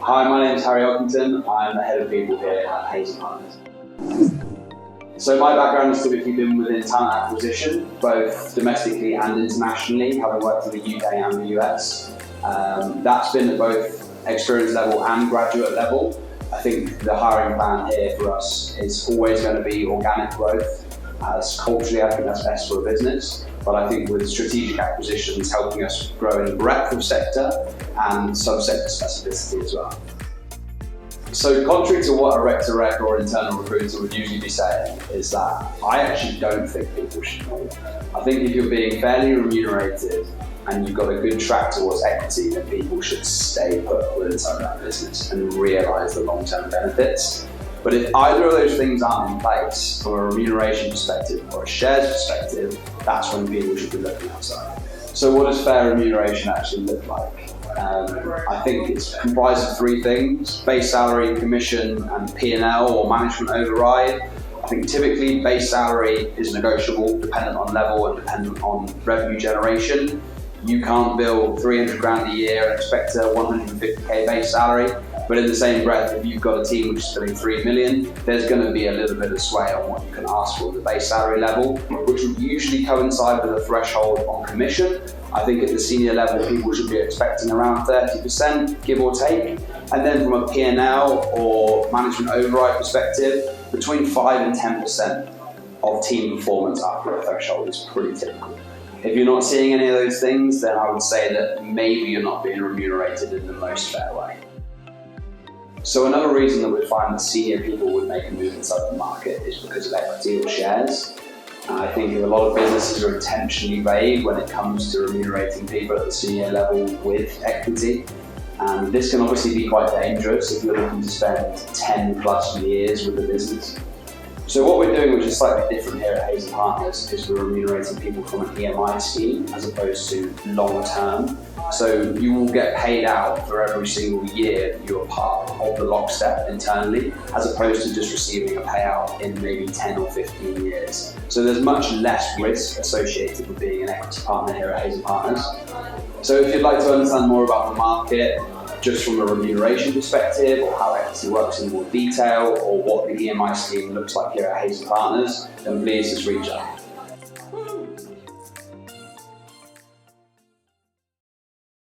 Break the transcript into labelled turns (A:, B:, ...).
A: Hi, my name is Harry Elkington. I'm the head of people here at Hayes & Partners. So my background has typically been within talent acquisition, both domestically and internationally, having worked in the UK and the US. That's been at both experience level and graduate level. I think the hiring plan here for us is always going to be organic growth. As culturally, I think that's best for a business. But I think with strategic acquisitions helping us grow in breadth of sector and sub-sector specificity as well. So contrary to what a rec-to-rec or internal recruiter would usually be saying, is that I actually don't think people should move. I think if you're being fairly remunerated and you've got a good track towards equity, then people should stay put within that business and realise the long-term benefits. But if either of those things aren't in place from a remuneration perspective or a shares perspective, that's when people should be looking outside. So what does fair remuneration actually look like? I think it's comprised of three things: base salary, commission, and P&L or management override. I think typically base salary is negotiable dependent on level and dependent on revenue generation. You can't bill 300 grand a year and expect a 150k base salary. But in the same breath, if you've got a team which is billing 3 million, there's going to be a little bit of sway on what you can ask for at the base salary level, which would usually coincide with a threshold on commission. I think at the senior level, people should be expecting around 30%, give or take. And then from a P&L or management override perspective, between 5 and 10% of team performance after a threshold is pretty typical. If you're not seeing any of those things, then I would say that maybe you're not being remunerated in the most fair way. So another reason that we find that senior people would make a move inside the market is because of equity or shares. I think a lot of businesses are intentionally vague when it comes to remunerating people at the senior level with equity. And this can obviously be quite dangerous if you're looking to spend 10 plus years with the business. So what we're doing, which is slightly different here at Hayes & Partners, is we're remunerating people from an EMI scheme as opposed to long term. So you will get paid out for every single year that you're part of the lockstep internally, as opposed to just receiving a payout in maybe 10 or 15 years. So there's much less risk associated with being an equity partner here at Hayes & Partners. So if you'd like to understand more about the market, just from a remuneration perspective, or how equity works in more detail, or what the EMI scheme looks like here at Hayes & Partners, then please just reach out.